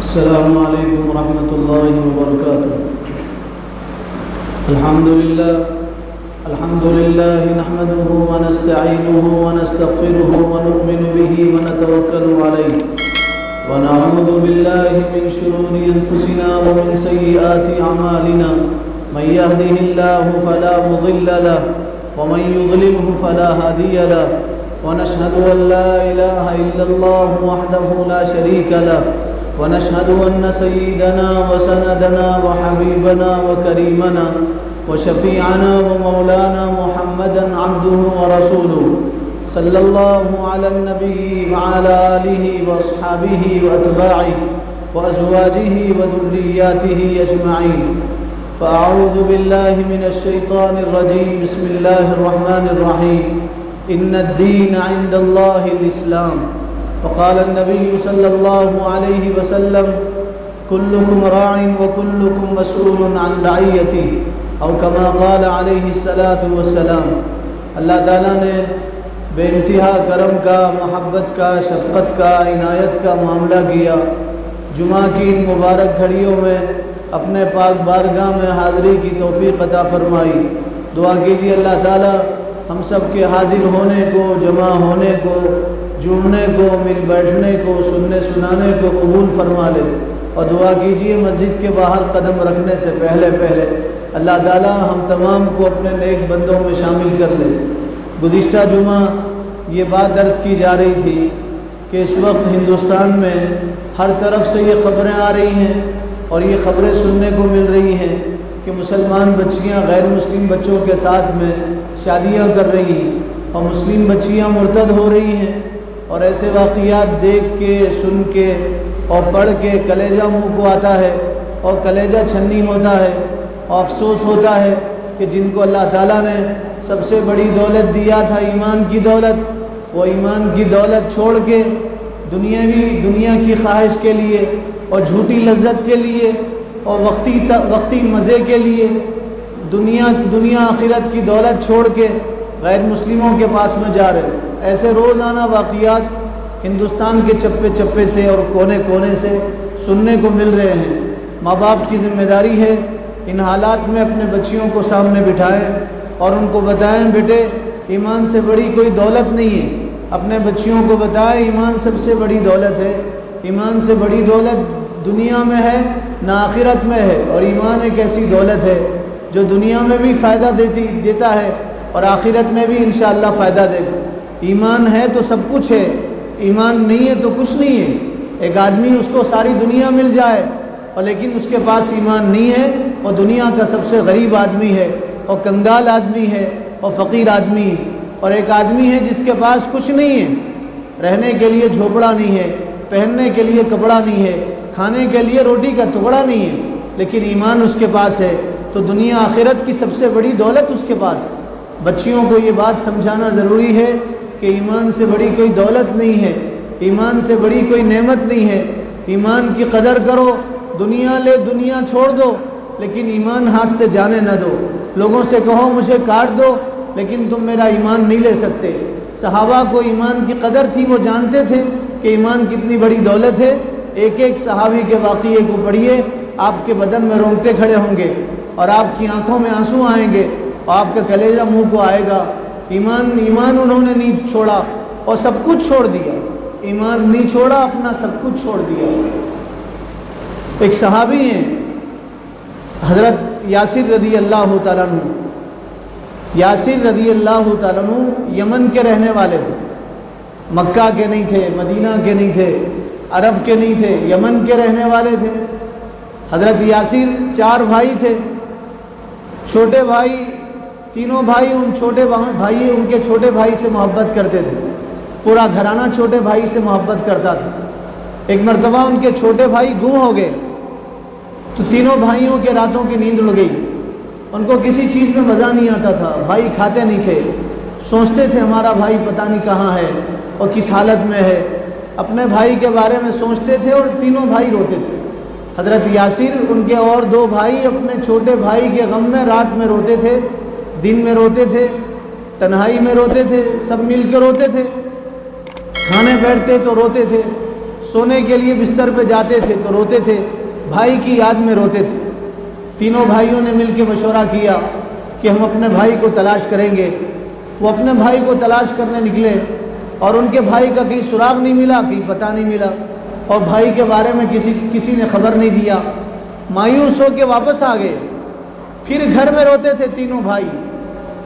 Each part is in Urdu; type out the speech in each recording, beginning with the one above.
السلام علیکم ورحمۃ اللہ وبرکاتہ۔ الحمد للہ نحمده ونستعینه ونستغفره ونؤمن به ونتوکل علیہ ونعوذ باللہ من شرور انفسنا ومن سیئات اعمالنا من يهده الله فلا مضل له ومن يضلله فلا هادي له ونشهد ان لا اله الا الله وحده لا شريك له ونشهد أن سيدنا وسندنا وحبيبنا وكريمنا وشفيعنا ومولانا محمدا عبده ورسوله صلى الله على النبي وعلى آله وأصحابه وأتباعه وأزواجه وذرياته أجمعين فأعوذ بالله من الشيطان الرجيم بسم الله الرحمن الرحيم إن الدين عند الله الإسلام وقال النبي صلى الله عليه وسلم كلكم راع وكلكم مسؤول عن رعيته او كما قال عليه الصلاة والسلام۔ اللہ تعالیٰ نے بے انتہا کرم کا، محبت کا، شفقت کا، عنایت کا معاملہ کیا۔ جمعہ کی ان مبارک گھڑیوں میں اپنے پاک بارگاہ میں حاضری کی توفیق عطا فرمائی۔ دعا کیجیے اللہ تعالیٰ ہم سب کے حاضر ہونے کو، جمع ہونے کو، جمنے کو، مل بیٹھنے کو، سننے سنانے کو قبول فرما لے، اور دعا کیجیے مسجد کے باہر قدم رکھنے سے پہلے اللہ تعالیٰ ہم تمام کو اپنے نیک بندوں میں شامل کر لے۔ گزشتہ جمعہ یہ بات درس کی جا رہی تھی کہ اس وقت ہندوستان میں ہر طرف سے یہ خبریں آ رہی ہیں اور یہ خبریں سننے کو مل رہی ہیں کہ مسلمان بچیاں غیر مسلم بچوں کے ساتھ میں شادیاں کر رہی ہیں اور مسلم بچیاں مرتد ہو رہی ہیں، اور ایسے واقعات دیکھ کے، سن کے اور پڑھ کے کلیجہ منہ کو آتا ہے اور کلیجہ چھنی ہوتا ہے، اور افسوس ہوتا ہے کہ جن کو اللہ تعالیٰ نے سب سے بڑی دولت دیا تھا، ایمان کی دولت، وہ ایمان کی دولت چھوڑ کے دنیا کی خواہش کے لیے اور جھوٹی لذت کے لیے اور وقتی مزے کے لیے دنیا آخرت کی دولت چھوڑ کے غیر مسلموں کے پاس میں جا رہے۔ ایسے روزانہ واقعات ہندوستان کے چپے چپے سے اور کونے کونے سے سننے کو مل رہے ہیں۔ ماں باپ کی ذمہ داری ہے ان حالات میں اپنے بچیوں کو سامنے بٹھائیں اور ان کو بتائیں بیٹے ایمان سے بڑی کوئی دولت نہیں ہے۔ اپنے بچیوں کو بتائیں ایمان سب سے بڑی دولت ہے، ایمان سے بڑی دولت دنیا میں ہے نہ آخرت میں ہے، اور ایمان ایک ایسی دولت ہے جو دنیا میں بھی فائدہ دیتا ہے اور آخرت میں بھی انشاءاللہ فائدہ دے گا۔ ایمان ہے تو سب کچھ ہے، ایمان نہیں ہے تو کچھ نہیں ہے۔ ایک آدمی اس کو ساری دنیا مل جائے اور لیکن اس کے پاس ایمان نہیں ہے، وہ دنیا کا سب سے غریب آدمی ہے اور کنگال آدمی ہے اور فقیر آدمی ہے۔ اور ایک آدمی ہے جس کے پاس کچھ نہیں ہے، رہنے کے لیے جھوپڑا نہیں ہے، پہننے کے لیے کپڑا نہیں ہے، کھانے کے لیے روٹی کا ٹکڑا نہیں ہے، لیکن ایمان اس کے پاس ہے، تو دنیا آخرت کی سب سے بڑی دولت اس کے پاس ہے۔ بچیوں کو یہ بات سمجھانا ضروری ہے کہ ایمان سے بڑی کوئی دولت نہیں ہے، ایمان سے بڑی کوئی نعمت نہیں ہے۔ ایمان کی قدر کرو، دنیا چھوڑ دو لیکن ایمان ہاتھ سے جانے نہ دو۔ لوگوں سے کہو مجھے کاٹ دو لیکن تم میرا ایمان نہیں لے سکتے۔ صحابہ کو ایمان کی قدر تھی، وہ جانتے تھے کہ ایمان کتنی بڑی دولت ہے۔ ایک ایک صحابی کے واقعے کو پڑھیے، آپ کے بدن میں رونگٹے کھڑے ہوں گے اور آپ کی آنکھوں میں آنسو آئیں گے اور آپ کا کلیجہ منہ کو آئے گا۔ ایمان انہوں نے نہیں چھوڑا اور سب کچھ چھوڑ دیا، ایمان نہیں چھوڑا، اپنا سب کچھ چھوڑ دیا۔ ایک صحابی ہیں حضرت یاسر رضی اللہ تعالیٰ عنہ۔ یاسر رضی اللہ تعالیٰ عنہ یمن کے رہنے والے تھے، مکہ کے نہیں تھے، مدینہ کے نہیں تھے، عرب کے نہیں تھے، یمن کے رہنے والے تھے۔ حضرت یاسر 4 بھائی تھے، چھوٹے بھائی، تینوں بھائی ان کے چھوٹے بھائی سے محبت کرتے تھے، پورا گھرانہ چھوٹے بھائی سے محبت کرتا تھا۔ ایک مرتبہ ان کے چھوٹے بھائی گم ہو گئے تو تینوں بھائیوں کے راتوں کی نیند اڑ گئی۔ ان کو کسی چیز میں مزہ نہیں آتا تھا، بھائی کھاتے نہیں تھے، سوچتے تھے ہمارا بھائی پتہ نہیں کہاں ہے اور کس حالت میں ہے، اپنے بھائی کے بارے میں سوچتے تھے اور تینوں بھائی روتے تھے۔ حضرت یاسر ان کے اور 2 بھائی اپنے چھوٹے بھائی کے غم میں رات میں روتے تھے، دن میں روتے تھے، تنہائی میں روتے تھے، سب مل کے روتے تھے، کھانے بیٹھتے تو روتے تھے، سونے کے لیے بستر پہ جاتے تھے تو روتے تھے، بھائی کی یاد میں روتے تھے۔ تینوں بھائیوں نے مل کے مشورہ کیا کہ ہم اپنے بھائی کو تلاش کریں گے۔ وہ اپنے بھائی کو تلاش کرنے نکلے اور ان کے بھائی کا کہیں سراغ نہیں ملا، کہیں پتہ نہیں ملا، اور بھائی کے بارے میں کسی نے خبر نہیں دیا۔ مایوس ہو کے واپس آ گئے۔ پھر گھر میں روتے تھے تینوں بھائی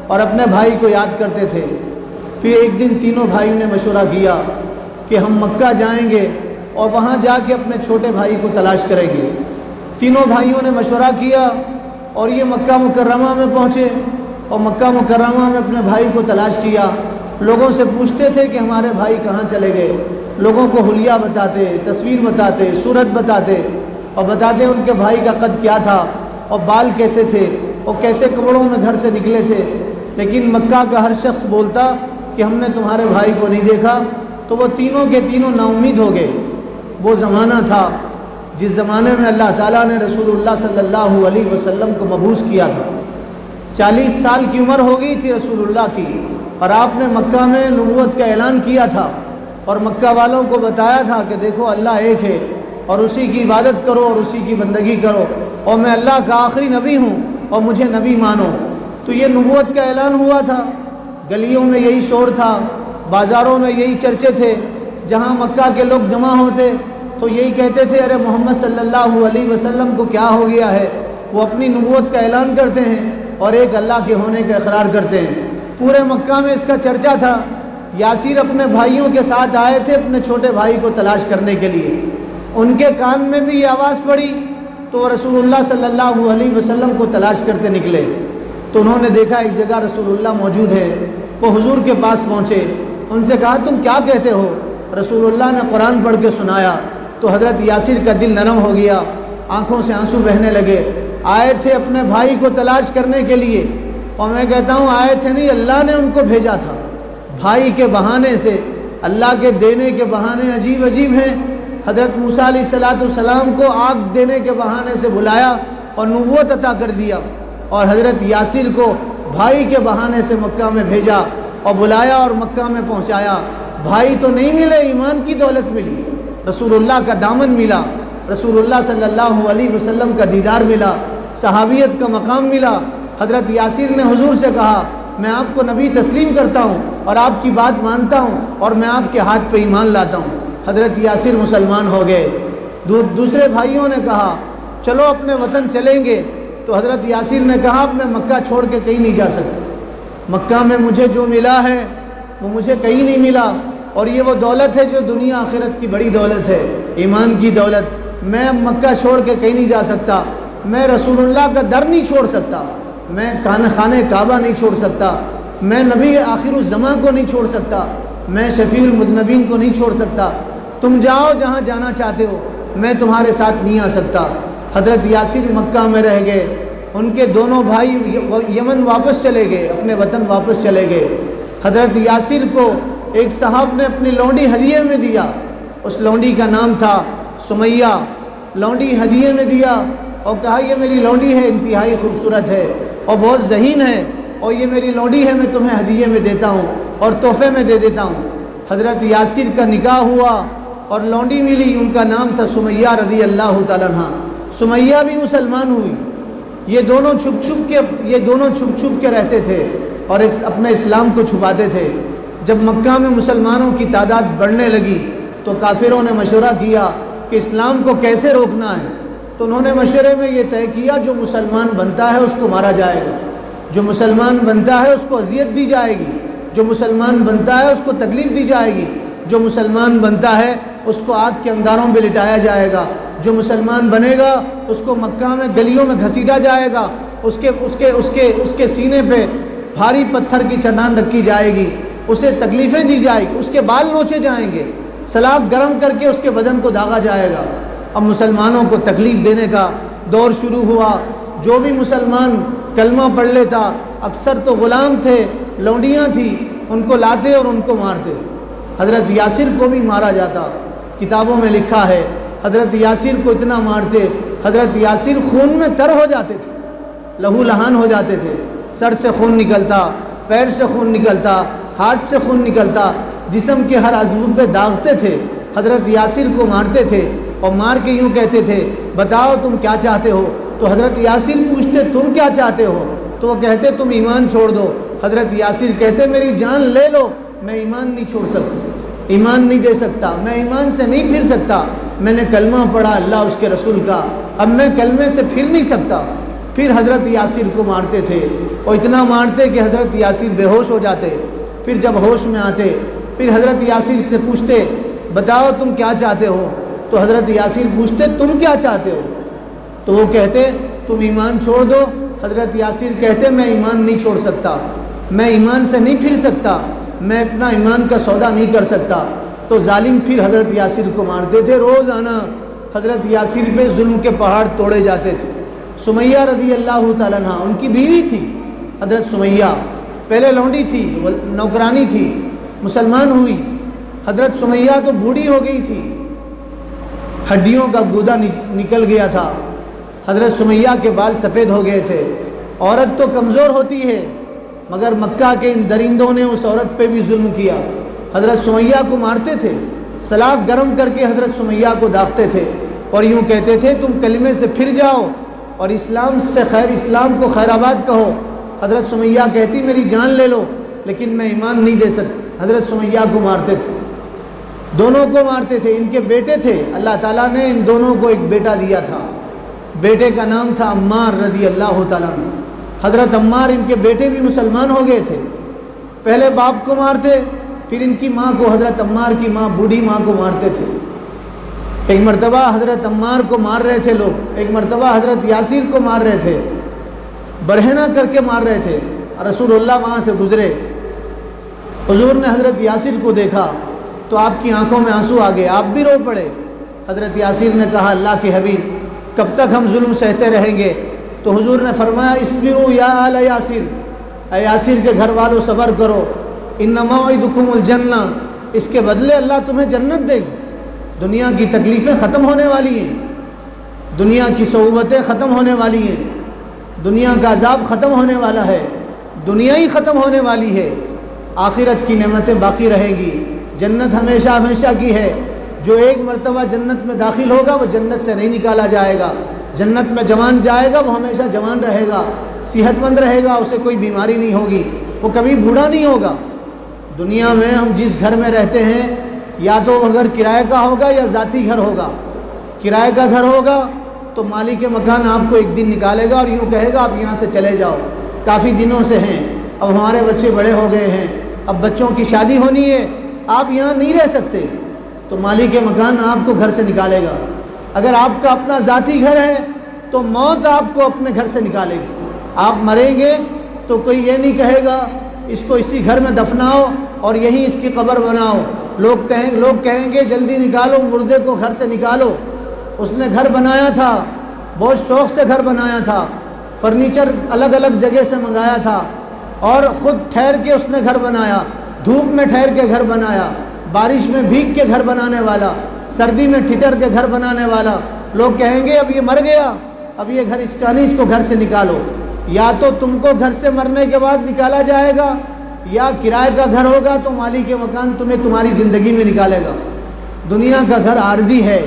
اور اپنے بھائی کو یاد کرتے تھے۔ پھر ایک دن تینوں بھائیوں نے مشورہ کیا کہ ہم مکہ جائیں گے اور وہاں جا کے اپنے چھوٹے بھائی کو تلاش کریں گے۔ تینوں بھائیوں نے مشورہ کیا اور یہ مکہ مکرمہ میں پہنچے اور مکہ مکرمہ میں اپنے بھائی کو تلاش کیا۔ لوگوں سے پوچھتے تھے کہ ہمارے بھائی کہاں چلے گئے، لوگوں کو حلیہ بتاتے، تصویر بتاتے، صورت بتاتے، اور بتاتے ان کے بھائی کا قد کیا تھا اور بال کیسے تھے اور کیسے کپڑوں میں گھر سے نکلے تھے۔ لیکن مکہ کا ہر شخص بولتا کہ ہم نے تمہارے بھائی کو نہیں دیکھا، تو وہ تینوں کے تینوں نا امید ہو گئے۔ وہ زمانہ تھا جس زمانے میں اللہ تعالیٰ نے رسول اللہ صلی اللہ علیہ وسلم کو مبعوث کیا تھا۔ 40 سال کی عمر ہو گئی تھی رسول اللہ کی، اور آپ نے مکہ میں نبوت کا اعلان کیا تھا اور مکہ والوں کو بتایا تھا کہ دیکھو اللہ ایک ہے اور اسی کی عبادت کرو اور اسی کی بندگی کرو، اور میں اللہ کا آخری نبی ہوں اور مجھے نبی مانو۔ تو یہ نبوت کا اعلان ہوا تھا۔ گلیوں میں یہی شور تھا، بازاروں میں یہی چرچے تھے، جہاں مکہ کے لوگ جمع ہوتے تو یہی کہتے تھے ارے محمد صلی اللہ علیہ وسلم کو کیا ہو گیا ہے۔ وہ اپنی نبوت کا اعلان کرتے ہیں اور ایک اللہ کے ہونے کا اقرار کرتے ہیں۔ پورے مکہ میں اس کا چرچا تھا۔ یاسر اپنے بھائیوں کے ساتھ آئے تھے اپنے چھوٹے بھائی کو تلاش کرنے کے لیے۔ ان کے کان میں بھی یہ آواز پڑی تو رسول اللہ صلی اللہ علیہ وسلم کو تلاش کرتے نکلے۔ تو انہوں نے دیکھا ایک جگہ رسول اللہ موجود ہے۔ وہ حضور کے پاس پہنچے، ان سے کہا تم کیا کہتے ہو؟ رسول اللہ نے قرآن پڑھ کے سنایا تو حضرت یاسر کا دل نرم ہو گیا، آنکھوں سے آنسو بہنے لگے۔ آئے تھے اپنے بھائی کو تلاش کرنے کے لیے، اور میں کہتا ہوں آئے تھے نہیں، اللہ نے ان کو بھیجا تھا۔ بھائی کے بہانے سے، اللہ کے دینے کے بہانے عجیب عجیب ہیں۔ حضرت موسیٰ علیہ السلام کو آگ دینے کے بہانے سے بلایا اور نبوت عطا کر دیا، اور حضرت یاسر کو بھائی کے بہانے سے مکہ میں بھیجا اور بلایا اور مکہ میں پہنچایا۔ بھائی تو نہیں ملے، ایمان کی دولت ملی، رسول اللہ کا دامن ملا، رسول اللہ صلی اللہ علیہ وسلم کا دیدار ملا، صحابیت کا مقام ملا۔ حضرت یاسر نے حضور سے کہا میں آپ کو نبی تسلیم کرتا ہوں اور آپ کی بات مانتا ہوں اور میں آپ کے ہاتھ پہ ایمان لاتا ہوں۔ حضرت یاسر مسلمان ہو گئے۔ دوسرے بھائیوں نے کہا چلو اپنے وطن چلیں گے، تو حضرت یاسر نے کہا اب میں مکہ چھوڑ کے کہیں نہیں جا سکتا، مکہ میں مجھے جو ملا ہے وہ مجھے کہیں نہیں ملا، اور یہ وہ دولت ہے جو دنیا آخرت کی بڑی دولت ہے، ایمان کی دولت۔ میں مکہ چھوڑ کے کہیں نہیں جا سکتا، میں رسول اللہ کا در نہیں چھوڑ سکتا، میں خانہ کعبہ نہیں چھوڑ سکتا، میں نبی آخر الزماں کو نہیں چھوڑ سکتا، میں شفیع المذنبین کو نہیں چھوڑ سکتا۔ تم جاؤ جہاں جانا چاہتے ہو، میں تمہارے ساتھ نہیں آ سکتا۔ حضرت یاسر مکہ میں رہ گئے۔ ان کے دونوں بھائی یمن واپس چلے گئے، اپنے وطن واپس چلے گئے۔ حضرت یاسر کو ایک صاحب نے اپنی لونڈی ہدیے میں دیا، اس لونڈی کا نام تھا سمیہ۔ لونڈی ہدیے میں دیا اور کہا یہ میری لونڈی ہے، انتہائی خوبصورت ہے اور بہت ذہین ہے، اور یہ میری لونڈی ہے، میں تمہیں ہدیے میں دیتا ہوں اور تحفے میں دے دیتا ہوں۔ حضرت یاسر کا نکاح ہوا اور لونڈی ملی، ان کا نام تھا سمیہ رضی اللہ تعالیٰ عنہا۔ سمیہ بھی مسلمان ہوئی۔ یہ دونوں چھپ چھپ کے رہتے تھے اور اپنے اسلام کو چھپاتے تھے۔ جب مکہ میں مسلمانوں کی تعداد بڑھنے لگی تو کافروں نے مشورہ کیا کہ اسلام کو کیسے روکنا ہے، تو انہوں نے مشورے میں یہ طے کیا جو مسلمان بنتا ہے اس کو مارا جائے گا، جو مسلمان بنتا ہے اس کو اذیت دی جائے گی، جو مسلمان بنتا ہے اس کو تکلیف دی جائے گی، جو مسلمان بنتا ہے اس کو آگ کے انگاروں پہ لٹایا جائے گا، جو مسلمان بنے گا اس کو مکہ میں گلیوں میں گھسیٹا جائے گا، اس کے سینے پہ بھاری پتھر کی چٹان رکھی جائے گی، اسے تکلیفیں دی جائے گی، اس کے بال نوچے جائیں گے، سلاخ گرم کر کے اس کے بدن کو داغا جائے گا۔ اب مسلمانوں کو تکلیف دینے کا دور شروع ہوا۔ جو بھی مسلمان کلمہ پڑھ لیتا، اکثر تو غلام تھے، لونڈیاں تھیں، ان کو لاتے اور ان کو مارتے۔ حضرت یاسر کو بھی مارا جاتا۔ کتابوں میں لکھا ہے حضرت یاسر کو اتنا مارتے، حضرت یاسر خون میں تر ہو جاتے تھے، لہو لہان ہو جاتے تھے، سر سے خون نکلتا، پیر سے خون نکلتا، ہاتھ سے خون نکلتا، جسم کے ہر عضو پہ داغتے تھے۔ حضرت یاسر کو مارتے تھے اور مار کے یوں کہتے تھے بتاؤ تم کیا چاہتے ہو؟ تو حضرت یاسر پوچھتے تم کیا چاہتے ہو؟ تو وہ کہتے تم ایمان چھوڑ دو۔ حضرت یاسر کہتے میری جان لے لو، میں ایمان نہیں چھوڑ سکتا، ایمان نہیں دے سکتا، میں ایمان سے نہیں پھر سکتا، میں نے کلمہ پڑھا اللہ اس کے رسول کا، اب میں کلمے سے پھر نہیں سکتا۔ پھر حضرت یاسر کو مارتے تھے اور اتنا مارتے کہ حضرت یاسر بے ہوش ہو جاتے۔ پھر جب ہوش میں آتے پھر حضرت یاسر سے پوچھتے بتاؤ تم کیا چاہتے ہو؟ تو حضرت یاسر پوچھتے تم کیا چاہتے ہو؟ تو وہ کہتے تم ایمان چھوڑ دو۔ حضرت یاسر کہتے میں ایمان نہیں چھوڑ سکتا، میں ایمان سے نہیں پھر سکتا، میں اپنا ایمان کا سودا نہیں کر سکتا۔ تو ظالم پھر حضرت یاسر کو مارتے تھے۔ روزانہ حضرت یاسر پہ ظلم کے پہاڑ توڑے جاتے تھے۔ سمیہ رضی اللہ تعالیٰ عنہ ان کی بیوی تھی حضرت سمیہ، پہلے لونڈی تھی، نوکرانی تھی، مسلمان ہوئی۔ حضرت سمیہ تو بوڑھی ہو گئی تھی، ہڈیوں کا گودا نکل گیا تھا، حضرت سمیہ کے بال سفید ہو گئے تھے۔ عورت تو کمزور ہوتی ہے، مگر مکہ کے ان درندوں نے اس عورت پہ بھی ظلم کیا، حضرت سمیہ کو مارتے تھے، سلاخ گرم کر کے حضرت سمیہ کو داغتے تھے اور یوں کہتے تھے تم کلمے سے پھر جاؤ اور اسلام کو خیر آباد کہو۔ حضرت سمیہ کہتی میری جان لے لو لیکن میں ایمان نہیں دے سکتی۔ حضرت سمیہ کو مارتے تھے، دونوں کو مارتے تھے۔ ان کے بیٹے تھے، اللہ تعالیٰ نے ان دونوں کو ایک بیٹا دیا تھا، بیٹے کا نام تھا عمار رضی اللہ تعالیٰ عنہ۔ حضرت عمار ان کے بیٹے بھی مسلمان ہو گئے تھے۔ پہلے باپ کو مارتے، پھر ان کی ماں کو، حضرت عمار کی ماں بوڑھی ماں کو مارتے تھے۔ ایک مرتبہ حضرت عمار کو مار رہے تھے لوگ، ایک مرتبہ حضرت یاسر کو مار رہے تھے، برہنہ کر کے مار رہے تھے۔ رسول اللہ وہاں سے گزرے، حضور نے حضرت یاسر کو دیکھا تو آپ کی آنکھوں میں آنسو آ گئے، آپ بھی رو پڑے۔ حضرت یاسر نے کہا اللہ کے حبیب کب تک ہم ظلم سہتے رہیں گے؟ تو حضور نے فرمایا اصبروا یا آل یاسر، اے یاسر کے گھر والوں صبر کرو، انما موعدکم الجنہ، اس کے بدلے اللہ تمہیں جنت دے گی۔ دنیا کی تکلیفیں ختم ہونے والی ہیں، دنیا کی صعوبتیں ختم ہونے والی ہیں، دنیا کا عذاب ختم ہونے والا ہے، دنیا ہی ختم ہونے والی ہے، آخرت کی نعمتیں باقی رہیں گی، جنت ہمیشہ ہمیشہ کی ہے۔ جو ایک مرتبہ جنت میں داخل ہوگا وہ جنت سے نہیں نکالا جائے گا، جنت میں جوان جائے گا وہ ہمیشہ جوان رہے گا، صحت مند رہے گا، اسے کوئی بیماری نہیں ہوگی، وہ کبھی بوڑھا نہیں ہوگا۔ دنیا میں ہم جس گھر میں رہتے ہیں یا تو وہ گھر کرائے کا ہوگا یا ذاتی گھر ہوگا۔ کرائے کا گھر ہوگا تو مالک مکان آپ کو ایک دن نکالے گا اور یوں کہے گا آپ یہاں سے چلے جاؤ، کافی دنوں سے ہیں، اب ہمارے بچے بڑے ہو گئے ہیں، اب بچوں کی شادی ہونی ہے، آپ یہاں نہیں رہ سکتے، تو مالک مکان آپ کو گھر سے نکالے گا۔ اگر آپ کا اپنا ذاتی گھر ہے تو موت آپ کو اپنے گھر سے نکالے گی، آپ مریں گے تو کوئی یہ نہیں کہے گا اس کو اسی گھر میں دفناؤ اور یہیں اس کی قبر بناؤ، لوگ کہیں گے جلدی نکالو مردے کو گھر سے نکالو۔ اس نے گھر بنایا تھا، بہت شوق سے گھر بنایا تھا، فرنیچر الگ الگ جگہ سے منگایا تھا اور خود ٹھہر کے اس نے گھر بنایا، دھوپ میں ٹھہر کے گھر بنایا، بارش میں بھیگ کے گھر بنانے والا، سردی میں ٹھٹر کے گھر بنانے والا۔ لوگ کہیں گے اب یہ مر گیا، اب یہ گھر اس کا نہیں، اس کو گھر سے نکالو۔ یا تو تم کو گھر سے مرنے کے بعد نکالا جائے گا یا کرائے کا گھر ہوگا تو مالک مکان تمہیں تمہاری زندگی میں نکالے گا۔ دنیا کا گھر عارضی ہے،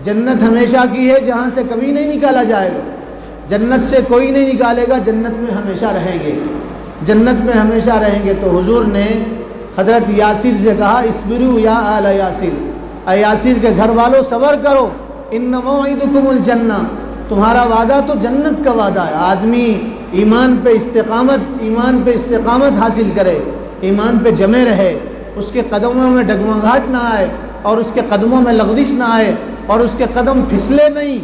جنت ہمیشہ کی ہے جہاں سے کبھی نہیں نکالا جائے گا، جنت سے کوئی نہیں نکالے گا، جنت میں ہمیشہ رہیں گے، جنت میں ہمیشہ رہیں گے۔ تو حضور نے حضرت یاسر سے کہا اصبروا یا آل یاسر، اے یاسر کے گھر والوں صبر کرو، ان موعدکم الجنہ، تمہارا وعدہ تو جنت کا وعدہ ہے۔ آدمی ایمان پہ استقامت حاصل کرے، ایمان پہ جمے رہے، اس کے قدموں میں ڈگمگاہٹ نہ آئے اور اس کے قدموں میں لغزش نہ آئے اور اس کے قدم پھسلے نہیں،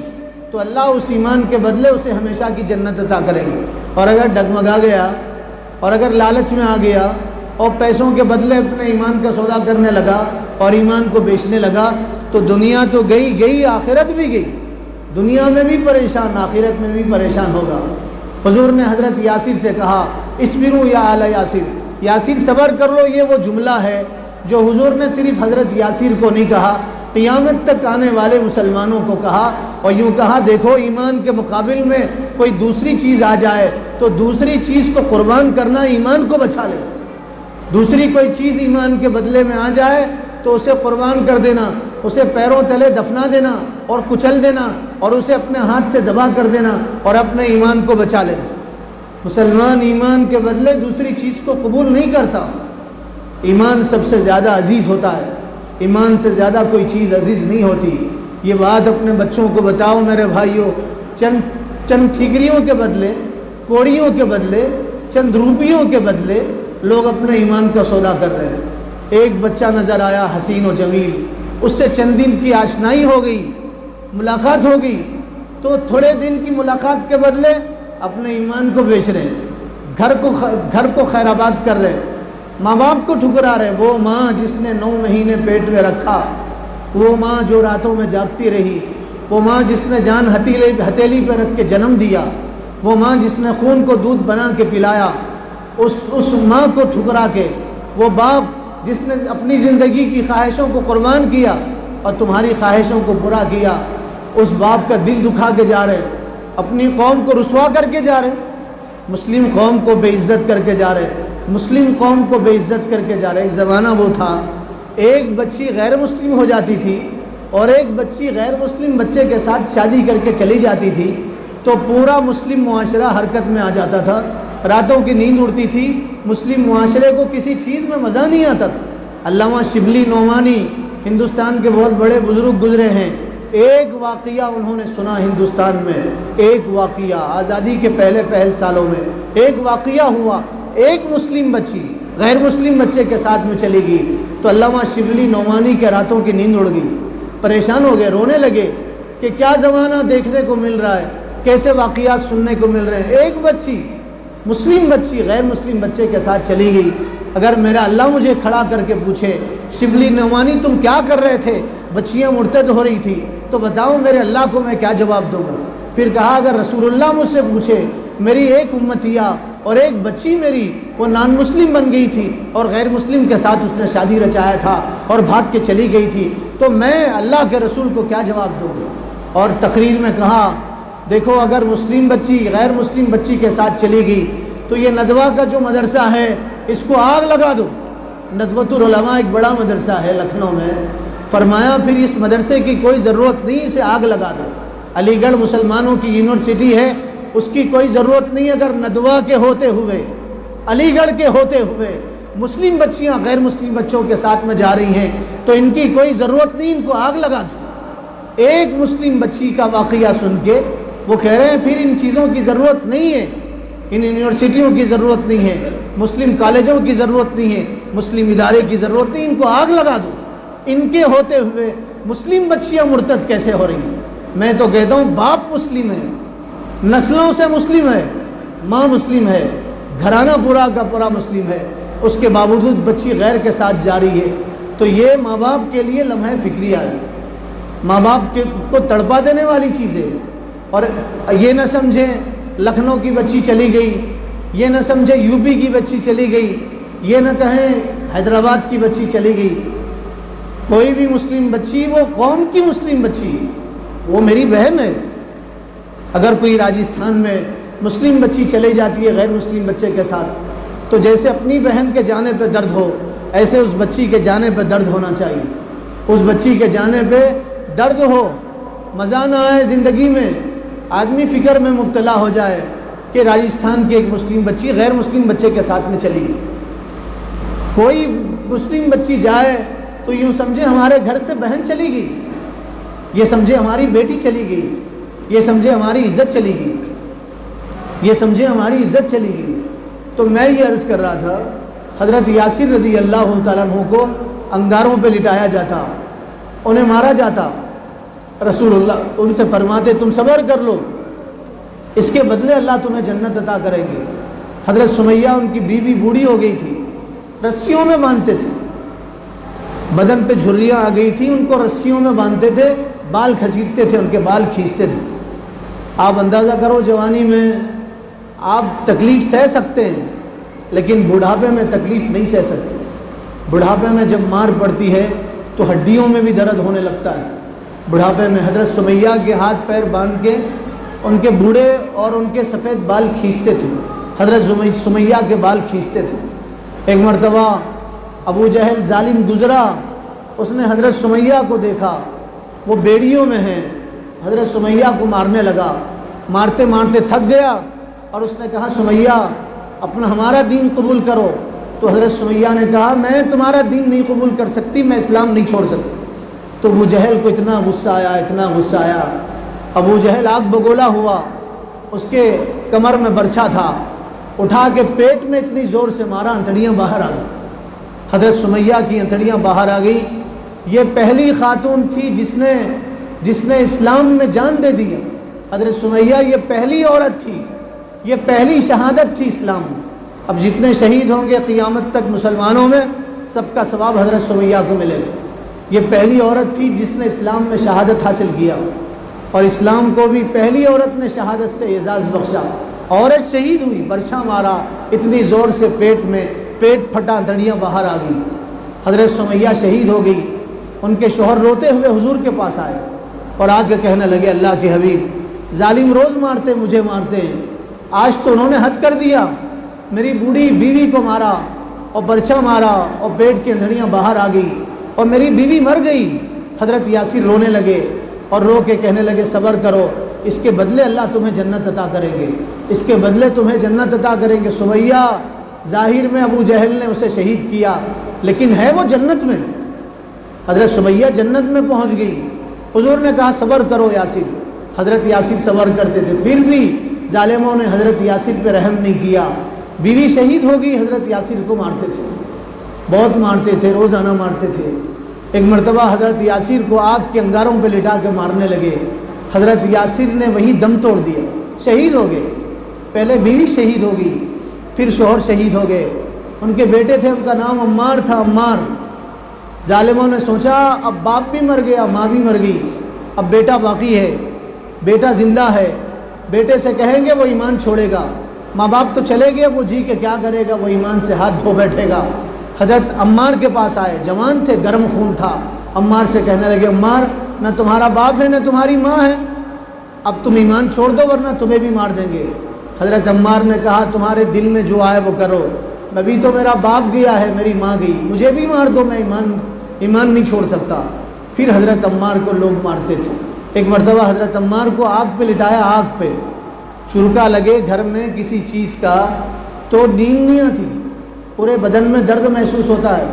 تو اللہ اس ایمان کے بدلے اسے ہمیشہ کی جنت عطا کریں گے۔ اور اگر ڈگمگا گیا اور اگر لالچ میں آ گیا اور پیسوں کے بدلے اپنے ایمان کا سودا کرنے لگا اور ایمان کو بیچنے لگا تو دنیا تو گئی آخرت بھی گئی، دنیا میں بھی پریشان، آخرت میں بھی پریشان ہوگا۔ حضور نے حضرت یاسر سے کہا اصبروا یا آل یاسر، یاسر صبر کر لو۔ یہ وہ جملہ ہے جو حضور نے صرف حضرت یاسر کو نہیں کہا، قیامت تک آنے والے مسلمانوں کو کہا، اور یوں کہا دیکھو ایمان کے مقابل میں کوئی دوسری چیز آ جائے تو دوسری چیز کو قربان کرنا ایمان کو بچا لے، دوسری کوئی چیز ایمان کے بدلے میں آ جائے تو تو اسے قربان کر دینا، اسے پیروں تلے دفنا دینا اور کچل دینا اور اسے اپنے ہاتھ سے ذبح کر دینا اور اپنے ایمان کو بچا لینا۔ مسلمان ایمان کے بدلے دوسری چیز کو قبول نہیں کرتا۔ ایمان سب سے زیادہ عزیز ہوتا ہے، ایمان سے زیادہ کوئی چیز عزیز نہیں ہوتی۔ یہ بات اپنے بچوں کو بتاؤ میرے بھائیوں، چند ٹھیکریوں کے بدلے، کوڑیوں کے بدلے، چند روپیوں کے بدلے لوگ اپنے ایمان کا سودا کر رہے ہیں۔ ایک بچہ نظر آیا حسین و جمیل، اس سے چند دن کی آشنائی ہو گئی، ملاقات ہو گئی، تو تھوڑے دن کی ملاقات کے بدلے اپنے ایمان کو بیچ رہے ہیں، گھر کو خیر آباد کر رہے ہیں، ماں باپ کو ٹھکرا رہے ہیں۔ وہ ماں جس نے 9 مہینے پیٹ میں رکھا، وہ ماں جو راتوں میں جاگتی رہی، وہ ماں جس نے جان ہتھیلی پہ رکھ کے جنم دیا، وہ ماں جس نے خون کو دودھ بنا کے پلایا، اس ماں کو ٹھکرا کے، وہ باپ جس نے اپنی زندگی کی خواہشوں کو قربان کیا اور تمہاری خواہشوں کو پورا کیا، اس باپ کا دل دکھا کے جا رہے، اپنی قوم کو رسوا کر کے جا رہے، مسلم قوم کو بے عزت کر کے جا رہے، مسلم قوم کو بے عزت کر کے جا رہے۔ ایک زمانہ وہ تھا ایک بچی غیر مسلم ہو جاتی تھی اور ایک بچی غیر مسلم بچے کے ساتھ شادی کر کے چلی جاتی تھی تو پورا مسلم معاشرہ حرکت میں آ جاتا تھا، راتوں کی نیند اڑتی تھی، مسلم معاشرے کو کسی چیز میں مزہ نہیں آتا تھا۔ علامہ شبلی نعمانی ہندوستان کے بہت بڑے بزرگ گزرے ہیں، ایک واقعہ انہوں نے سنا ہندوستان میں، ایک واقعہ آزادی کے پہل سالوں میں ایک واقعہ ہوا، ایک مسلم بچی غیر مسلم بچے کے ساتھ میں چلی گئی تو علامہ شبلی نعمانی کے راتوں کی نیند اڑ گئی، پریشان ہو گئے، رونے لگے کہ کیا زمانہ دیکھنے کو مل رہا ہے، کیسے واقعات سننے کو مل رہے ہیں۔ ایک بچی مسلم بچی غیر مسلم بچے کے ساتھ چلی گئی۔ اگر میرا اللہ مجھے کھڑا کر کے پوچھے شبلی نعمانی تم کیا کر رہے تھے، بچیاں مرتد ہو رہی تھی، تو بتاؤ میرے اللہ کو میں کیا جواب دوں گا؟ پھر کہا اگر رسول اللہ مجھ سے پوچھے میری ایک امتیہ اور ایک بچی میری وہ نان مسلم بن گئی تھی اور غیر مسلم کے ساتھ اس نے شادی رچایا تھا اور بھاگ کے چلی گئی تھی، تو میں اللہ کے رسول کو کیا جواب دوں گا؟ اور تقریر میں کہا دیکھو اگر مسلم بچی غیر مسلم بچی کے ساتھ چلی گئی تو یہ ندوہ کا جو مدرسہ ہے اس کو آگ لگا دو۔ ندوۃ العلماء ایک بڑا مدرسہ ہے لکھنؤ میں، فرمایا پھر اس مدرسے کی کوئی ضرورت نہیں، اسے آگ لگا دو۔ علی گڑھ مسلمانوں کی یونیورسٹی ہے، اس کی کوئی ضرورت نہیں، اگر ندوہ کے ہوتے ہوئے علی گڑھ کے ہوتے ہوئے مسلم بچیاں غیر مسلم بچوں کے ساتھ میں جا رہی ہیں تو ان کی کوئی ضرورت نہیں، ان کو آگ لگا دو۔ ایک مسلم بچی کا واقعہ سن کے وہ کہہ رہے ہیں پھر ان چیزوں کی ضرورت نہیں ہے، ان یونیورسٹیوں کی ضرورت نہیں ہے، مسلم کالجوں کی ضرورت نہیں ہے، مسلم ادارے کی ضرورت نہیں، ان کو آگ لگا دو۔ ان کے ہوتے ہوئے مسلم بچیاں مرتد کیسے ہو رہی ہیں؟ میں تو کہتا ہوں باپ مسلم ہے، نسلوں سے مسلم ہے، ماں مسلم ہے، گھرانہ پورا کا پورا مسلم ہے، اس کے باوجود بچی غیر کے ساتھ جا رہی ہے، تو یہ ماں باپ کے لیے لمحہ فکریہ ہے، ماں باپ کو تڑپا دینے والی چیز ہے۔ اور یہ نہ سمجھیں لکھنؤ کی بچی چلی گئی، یہ نہ سمجھیں یو پی کی بچی چلی گئی، یہ نہ کہیں حیدرآباد کی بچی چلی گئی، کوئی بھی مسلم بچی وہ قوم کی مسلم بچی، وہ میری بہن ہے۔ اگر کوئی راجستھان میں مسلم بچی چلی جاتی ہے غیر مسلم بچے کے ساتھ تو جیسے اپنی بہن کے جانے پہ درد ہو ایسے اس بچی کے جانے پہ درد ہونا چاہیے، اس بچی کے جانے پہ درد ہو، مزہ نہ آئے زندگی میں، آدمی فکر میں مبتلا ہو جائے کہ راجستھان کی ایک مسلم بچی غیر مسلم بچے کے ساتھ میں چلی گئی۔ کوئی مسلم بچی جائے تو یوں سمجھے ہمارے گھر سے بہن چلی گئی، یہ سمجھے ہماری بیٹی چلی گئی، یہ سمجھے ہماری عزت چلی گئی، یہ سمجھے ہماری عزت چلی گئی۔ تو میں یہ عرض کر رہا تھا حضرت یاسر رضی اللہ تعالیٰ عنہ کو انگاروں پہ لٹایا جاتا، انہیں مارا جاتا، رسول اللہ ان سے فرماتے تم صبر کر لو، اس کے بدلے اللہ تمہیں جنت عطا کریں گے۔ حضرت سمیہ ان کی بیوی بوڑھی ہو گئی تھی، رسیوں میں باندھتے تھے، بدن پہ جھریاں آ گئی تھی، ان کو رسیوں میں باندھتے تھے، بال کھچیرتے تھے، ان کے بال کھینچتے تھے۔ آپ اندازہ کرو جوانی میں آپ تکلیف سہ سکتے ہیں لیکن بڑھاپے میں تکلیف نہیں سہ سکتے۔ بڑھاپے میں جب مار پڑتی ہے تو ہڈیوں میں بھی درد ہونے لگتا ہے۔ بڑھاپے میں حضرت سمیہ کے ہاتھ پیر باندھ کے ان کے بوڑھے اور ان کے سفید بال کھینچتے تھے، حضرت سمیہ کے بال کھینچتے تھے۔ ایک مرتبہ ابو جہل ظالم گزرا اس نے حضرت سمیہ کو دیکھا، وہ بیڑیوں میں ہیں، حضرت سمیہ کو مارنے لگا، مارتے مارتے تھک گیا اور اس نے کہا سمیہ ہمارا دین قبول کرو۔ تو حضرت سمیہ نے کہا میں تمہارا دین نہیں قبول کر سکتی، میں اسلام نہیں چھوڑ سکتی۔ تو ابو جہل کو اتنا غصہ آیا، اتنا غصہ آیا، ابو جہل آگ بگولا ہوا، اس کے کمر میں برچھا تھا، اٹھا کے پیٹ میں اتنی زور سے مارا، انتڑیاں باہر آ گئی، حضرت سمیہ کی انتڑیاں باہر آ گئی۔ یہ پہلی خاتون تھی جس نے اسلام میں جان دے دی۔ حضرت سمیہ یہ پہلی عورت تھی، یہ پہلی شہادت تھی اسلام میں۔ اب جتنے شہید ہوں گے قیامت تک مسلمانوں میں، سب کا ثواب حضرت سمیہ کو ملے گا۔ یہ پہلی عورت تھی جس نے اسلام میں شہادت حاصل کیا، اور اسلام کو بھی پہلی عورت نے شہادت سے اعزاز بخشا۔ عورت شہید ہوئی، برچھا مارا اتنی زور سے، پیٹ پھٹا، انتڑیاں باہر آ گئی، حضرت سمیہ شہید ہو گئی۔ ان کے شوہر روتے ہوئے حضور کے پاس آئے اور آ کے کہنے لگے اللہ کے حبیب، ظالم روز مارتے، مجھے مارتے ہیں، آج تو انہوں نے حد کر دیا، میری بوڑھی بیوی کو مارا اور برچھا مارا اور پیٹ کی انتڑیاں باہر آ گئی اور میری بیوی مر گئی۔ حضرت یاسر رونے لگے اور رو کے کہنے لگے صبر کرو، اس کے بدلے اللہ تمہیں جنت عطا کریں گے، اس کے بدلے تمہیں جنت عطا کریں گے۔ سمیہ ظاہر میں ابو جہل نے اسے شہید کیا، لیکن ہے وہ جنت میں، حضرت سمیہ جنت میں پہنچ گئی۔ حضور نے کہا صبر کرو یاسر، حضرت یاسر صبر کرتے تھے، پھر بھی ظالموں نے حضرت یاسر پہ رحم نہیں کیا، بیوی شہید ہو گئی، حضرت یاسر کو مارتے تھے، بہت مارتے تھے، روزانہ مارتے تھے۔ ایک مرتبہ حضرت یاسر کو آگ کے انگاروں پہ لٹا کے مارنے لگے، حضرت یاسر نے وہی دم توڑ دیا، شہید ہو گئے۔ پہلے بیوی شہید ہو گئی، پھر شوہر شہید ہو گئے، ان کے بیٹے تھے، ان کا نام عمار تھا، عمار۔ ظالموں نے سوچا اب باپ بھی مر گیا، ماں بھی مر گئی، اب بیٹا باقی ہے، بیٹا زندہ ہے، بیٹے سے کہیں گے وہ ایمان چھوڑے گا، ماں باپ تو چلے گئے، وہ جی کے کیا کرے گا، وہ ایمان سے ہاتھ دھو بیٹھے گا۔ حضرت عمار کے پاس آئے، جوان تھے، گرم خون تھا، عمار سے کہنے لگے عمار نہ تمہارا باپ ہے نہ تمہاری ماں ہے، اب تم ایمان چھوڑ دو ورنہ تمہیں بھی مار دیں گے۔ حضرت عمار نے کہا تمہارے دل میں جو آئے وہ کرو، ابھی تو میرا باپ گیا ہے، میری ماں گئی، مجھے بھی مار دو، میں ایمان نہیں چھوڑ سکتا۔ پھر حضرت عمار کو لوگ مارتے تھے۔ ایک مرتبہ حضرت عمار کو آگ پہ لٹایا، آگ پہ چرکا لگے گھر میں کسی چیز کا تو نیند نہیں آتی، پورے بدن میں درد محسوس ہوتا ہے۔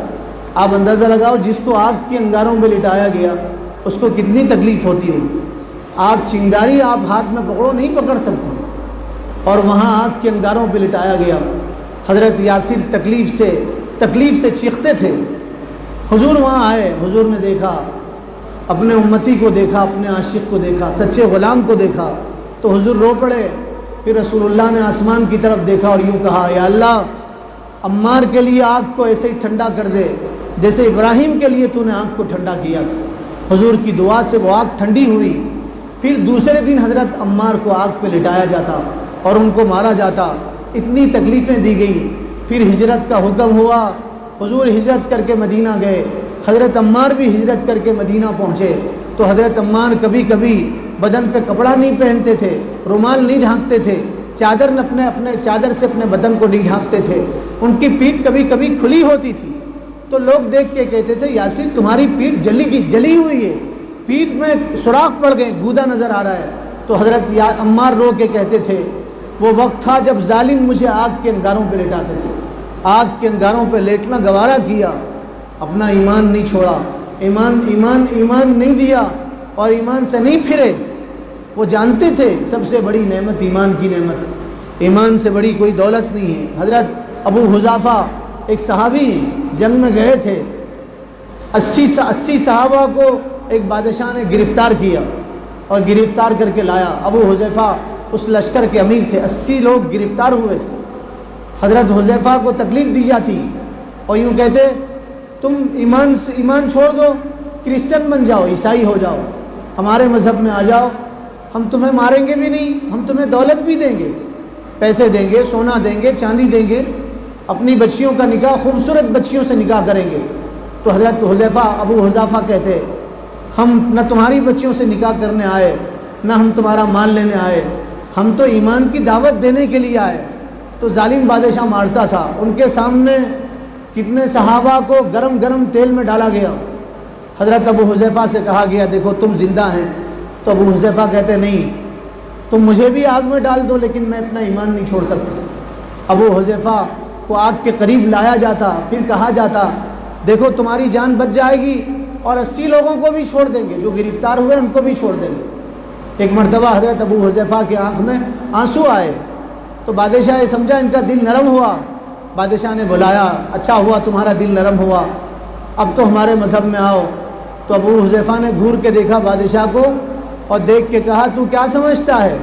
آپ اندازہ لگاؤ جس کو آگ کے انگاروں پہ لٹایا گیا اس کو کتنی تکلیف ہوتی ہوگی۔ آگ چنگاری آپ ہاتھ میں پکڑو نہیں پکڑ سکتے، اور وہاں آگ کے انگاروں پہ لٹایا گیا۔ حضرت یاسر تکلیف سے چیختے تھے۔ حضور وہاں آئے، حضور نے دیکھا، اپنے امتی کو دیکھا، اپنے عاشق کو دیکھا، سچے غلام کو دیکھا، تو حضور رو پڑے۔ پھر رسول اللہ نے آسمان کی طرف دیکھا اور یوں کہا یا اللہ عمار کے لیے آگ کو ایسے ہی ٹھنڈا کر دے جیسے ابراہیم کے لیے تو نے آگ کو ٹھنڈا کیا تھا۔ حضور کی دعا سے وہ آگ ٹھنڈی ہوئی۔ پھر دوسرے دن حضرت عمار کو آگ پہ لٹایا جاتا اور ان کو مارا جاتا، اتنی تکلیفیں دی گئی۔ پھر ہجرت کا حکم ہوا، حضور ہجرت کر کے مدینہ گئے، حضرت عمار بھی ہجرت کر کے مدینہ پہنچے۔ تو حضرت عمار کبھی کبھی بدن پہ کپڑا نہیں پہنتے تھے، رومال نہیں ڈھانکتے تھے، اپنے چادر سے اپنے بدن کو نہیں ڈھانکتے تھے، ان کی پیٹھ کبھی کبھی کھلی ہوتی تھی۔ تو لوگ دیکھ کے کہتے تھے یاسر تمہاری پیٹھ جلی ہوئی ہے، پیٹھ میں سوراخ پڑ گئے، گودا نظر آ رہا ہے۔ تو حضرت عمار رو کے کہتے تھے وہ وقت تھا جب ظالم مجھے آگ کے انگاروں پہ لٹاتے تھے، آگ کے انگاروں پہ لیٹنا گوارا کیا، اپنا ایمان نہیں چھوڑا، ایمان نہیں دیا اور ایمان سے نہیں پھرے۔ وہ جانتے تھے سب سے بڑی نعمت ایمان کی نعمت، ایمان سے بڑی کوئی دولت نہیں ہے۔ حضرت ابو حذافہ ایک صحابی جنگ میں گئے تھے، 80 صحابہ کو ایک بادشاہ نے گرفتار کیا اور گرفتار کر کے لایا۔ ابو حذیفہ اس لشکر کے امیر تھے، 80 لوگ گرفتار ہوئے تھے۔ حضرت حذیفہ کو تکلیف دی جاتی اور یوں کہتے تم ایمان چھوڑ دو، کرسچن بن جاؤ، عیسائی ہو جاؤ، ہمارے مذہب میں آ جاؤ، ہم تمہیں ماریں گے بھی نہیں، ہم تمہیں دولت بھی دیں گے، پیسے دیں گے، سونا دیں گے، چاندی دیں گے، اپنی بچیوں کا نکاح خوبصورت بچیوں سے نکاح کریں گے۔ تو حضرت ابو حذافہ کہتے ہم نہ تمہاری بچیوں سے نکاح کرنے آئے، نہ ہم تمہارا مال لینے آئے، ہم تو ایمان کی دعوت دینے کے لیے آئے۔ تو ظالم بادشاہ مارتا تھا، ان کے سامنے کتنے صحابہ کو گرم تیل میں ڈالا گیا، حضرت ابو حذیفہ سے کہا گیا دیکھو تم زندہ ہیں، تو ابو حذیفہ کہتے نہیں، تم مجھے بھی آگ میں ڈال دو لیکن میں اپنا ایمان نہیں چھوڑ سکتا۔ ابو حذیفہ کو آگ کے قریب لایا جاتا، پھر کہا جاتا دیکھو تمہاری جان بچ جائے گی اور 80 لوگوں کو بھی چھوڑ دیں گے، جو گرفتار ہوئے ان کو بھی چھوڑ دیں گے۔ ایک مرتبہ حضرت ابو حذیفہ کی آنکھ میں آنسو آئے تو بادشاہ یہ سمجھا ان کا دل نرم ہوا، بادشاہ نے بلایا، اچھا ہوا تمہارا دل نرم ہوا، اب تو ہمارے مذہب میں آؤ۔ تو ابو حذیفہ نے گھور کے دیکھا بادشاہ کو اور دیکھ کے کہا تو کیا سمجھتا ہے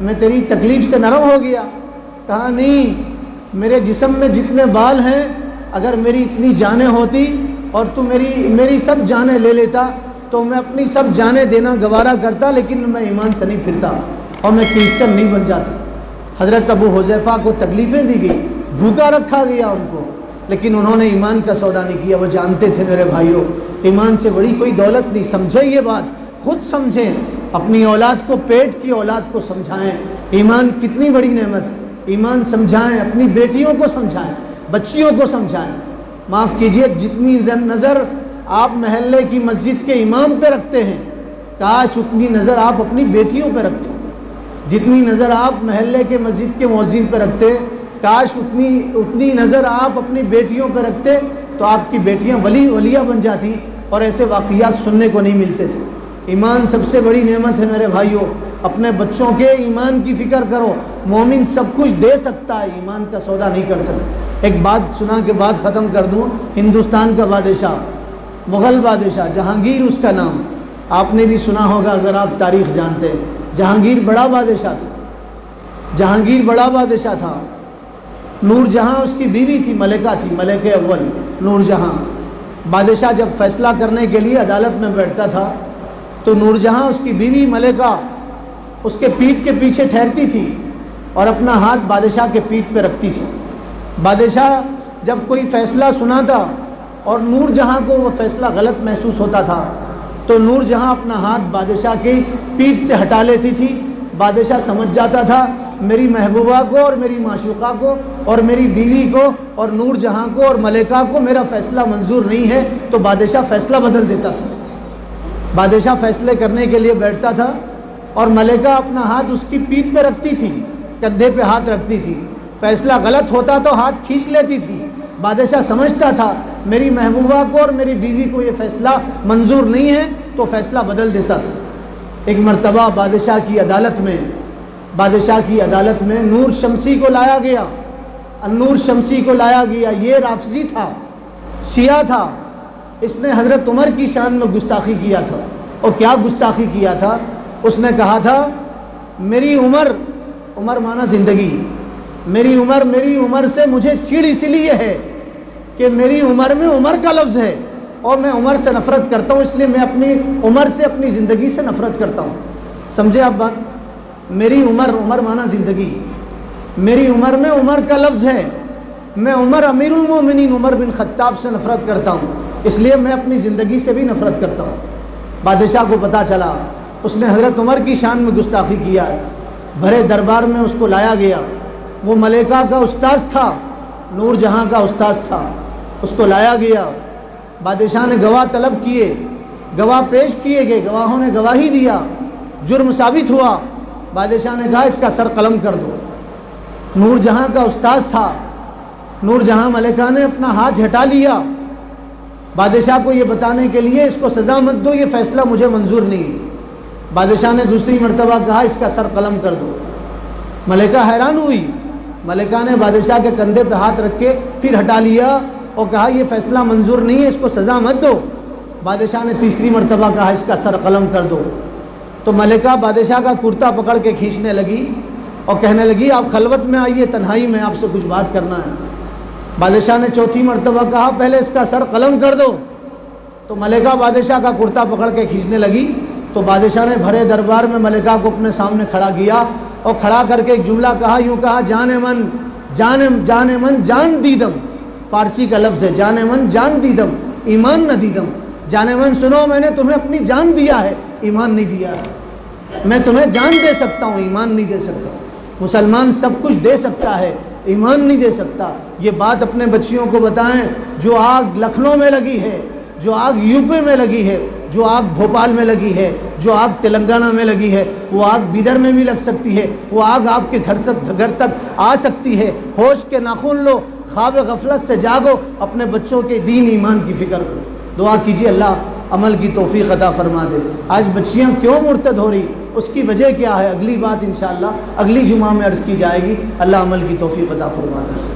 میں تیری تکلیف سے نرم ہو گیا؟ کہا نہیں، میرے جسم میں جتنے بال ہیں اگر میری اتنی جانیں ہوتی اور تو میری سب جانیں لے لیتا تو میں اپنی سب جانیں دینا گوارا کرتا، لیکن میں ایمان سے نہیں پھرتا اور میں کرسچن نہیں بن جاتا۔ حضرت ابو حذیفہ کو تکلیفیں دی گئی، بھوکا رکھا گیا ان کو، لیکن انہوں نے ایمان کا سودا نہیں کیا۔ وہ جانتے تھے میرے بھائیوں ایمان سے بڑی کوئی دولت نہیں۔ سمجھیں یہ بات، خود سمجھیں، اپنی اولاد کو، پیٹ کی اولاد کو سمجھائیں ایمان کتنی بڑی نعمت ہے۔ ایمان سمجھائیں، اپنی بیٹیوں کو سمجھائیں، بچیوں کو سمجھائیں۔ معاف کیجئے، جتنی نظر آپ محلے کی مسجد کے امام پہ رکھتے ہیں کاش اتنی نظر آپ اپنی بیٹیوں پہ رکھتے۔ جتنی نظر آپ محلے کے مسجد کے مؤذن پہ رکھتے کاش اتنی نظر آپ اپنی بیٹیوں پہ رکھتے تو آپ کی بیٹیاں ولیہ بن جاتی اور ایسے واقعات سننے کو نہیں ملتے تھے۔ ایمان سب سے بڑی نعمت ہے میرے بھائیوں، اپنے بچوں کے ایمان کی فکر کرو۔ مومن سب کچھ دے سکتا ہے، ایمان کا سودا نہیں کر سکتا۔ ایک بات سنا کے بعد ختم کر دوں، ہندوستان کا بادشاہ، مغل بادشاہ جہانگیر اس کا نام، آپ نے بھی سنا ہوگا اگر آپ تاریخ جانتے ہیں۔ جہانگیر بڑا بادشاہ تھا، جہانگیر بڑا بادشاہ تھا۔ نور جہاں اس کی بیوی تھی، ملکہ تھی، ملکہ اول نور جہاں۔ بادشاہ جب فیصلہ کرنے کے لیے عدالت میں بیٹھتا تھا تو نور جہاں اس کی بیوی ملکہ اس کے پیٹھ کے پیچھے ٹھہرتی تھی اور اپنا ہاتھ بادشاہ کے پیٹھ پہ رکھتی تھی۔ بادشاہ جب کوئی فیصلہ سناتا اور نور جہاں کو وہ فیصلہ غلط محسوس ہوتا تھا تو نور جہاں اپنا ہاتھ بادشاہ کی پیٹھ سے ہٹا لیتی تھی۔ بادشاہ سمجھ جاتا تھا میری محبوبہ کو اور میری معشوقہ کو اور میری بیوی کو اور نور جہاں کو اور ملکہ کو میرا فیصلہ منظور نہیں ہے، تو بادشاہ فیصلہ بدل دیتا تھا۔ بادشاہ فیصلے کرنے کے لیے بیٹھتا تھا اور ملکہ اپنا ہاتھ اس کی پیٹھ پہ رکھتی تھی، کندھے پہ ہاتھ رکھتی تھی۔ فیصلہ غلط ہوتا تو ہاتھ کھینچ لیتی تھی۔ بادشاہ سمجھتا تھا میری محبوبہ کو اور میری بیوی کو یہ فیصلہ منظور نہیں ہے، تو فیصلہ بدل دیتا تھا۔ ایک مرتبہ بادشاہ کی عدالت میں نور شمسی کو لایا گیا۔ نور شمسی کو لایا گیا، یہ رافضی تھا، شیعہ تھا، اس نے حضرت عمر کی شان میں گستاخی کیا تھا۔ اور کیا گستاخی کیا تھا؟ اس نے کہا تھا میری عمر مانا زندگی، میری عمر سے مجھے چڑ اس لیے ہے کہ میری عمر میں عمر کا لفظ ہے اور میں عمر سے نفرت کرتا ہوں، اس لیے میں اپنی عمر سے، اپنی زندگی سے نفرت کرتا ہوں۔ سمجھے آپ بات؟ میری عمر مانا زندگی، میری عمر میں عمر کا لفظ ہے، میں عمر امیر المومنین عمر بن خطاب سے نفرت کرتا ہوں، اس لیے میں اپنی زندگی سے بھی نفرت کرتا ہوں۔ بادشاہ کو پتہ چلا اس نے حضرت عمر کی شان میں گستاخی کیا ہے، بھرے دربار میں اس کو لایا گیا۔ وہ ملکہ کا استاذ تھا، نور جہاں کا استاذ تھا، اس کو لایا گیا۔ بادشاہ نے گواہ طلب کیے، گواہ پیش کیے گئے، گواہوں نے گواہی دیا، جرم ثابت ہوا۔ بادشاہ نے کہا اس کا سر قلم کر دو۔ نور جہاں کا استاذ تھا، نور جہاں ملکہ نے اپنا ہاتھ ہٹا لیا بادشاہ کو یہ بتانے کے لیے اس کو سزا مت دو، یہ فیصلہ مجھے منظور نہیں۔ بادشاہ نے دوسری مرتبہ کہا اس کا سر قلم کر دو۔ ملکہ حیران ہوئی، ملکہ نے بادشاہ کے کندھے پہ ہاتھ رکھ کے پھر ہٹا لیا اور کہا یہ فیصلہ منظور نہیں ہے، اس کو سزا مت دو۔ بادشاہ نے تیسری مرتبہ کہا اس کا سر قلم کر دو۔ تو ملکہ بادشاہ کا کرتا پکڑ کے کھینچنے لگی اور کہنے لگی آپ خلوت میں آئیے، تنہائی میں آپ سے کچھ بات کرنا ہے۔ بادشاہ نے چوتھی مرتبہ کہا پہلے اس کا سر قلم کر دو۔ تو ملکہ بادشاہ کا کرتا پکڑ کے کھینچنے لگی تو بادشاہ نے بھرے دربار میں ملکہ کو اپنے سامنے کھڑا کیا اور کھڑا کر کے ایک جملہ کہا، یوں کہا جان من جان دیدم، فارسی کا لفظ ہے جان من جان دیدم ایمان نہ دیدم۔ جان من سنو، میں نے تمہیں اپنی جان دیا ہے، ایمان نہیں دیا ہے۔ میں تمہیں جان دے سکتا ہوں، ایمان نہیں دے سکتا۔ مسلمان سب کچھ دے سکتا ہے، ایمان نہیں دے سکتا۔ یہ بات اپنے بچیوں کو بتائیں، جو آگ لکھنؤ میں لگی ہے، جو آگ یو پی میں لگی ہے، جو آگ بھوپال میں لگی ہے، جو آگ تلنگانہ میں لگی ہے، وہ آگ بیدر میں بھی لگ سکتی ہے، وہ آگ آپ کے گھر تک آ سکتی ہے۔ ہوش کے ناخن لو، خواب غفلت سے جاگو، اپنے بچوں کے دین ایمان کی فکر کرو، دعا کیجیے اللہ عمل کی توفیق عطا فرما دے۔ آج بچیاں کیوں مرتد ہو رہی، اس کی وجہ کیا ہے، اگلی بات انشاءاللہ اگلی جمعہ میں عرض کی جائے گی۔ اللہ عمل کی توفیق عطا فرما دے۔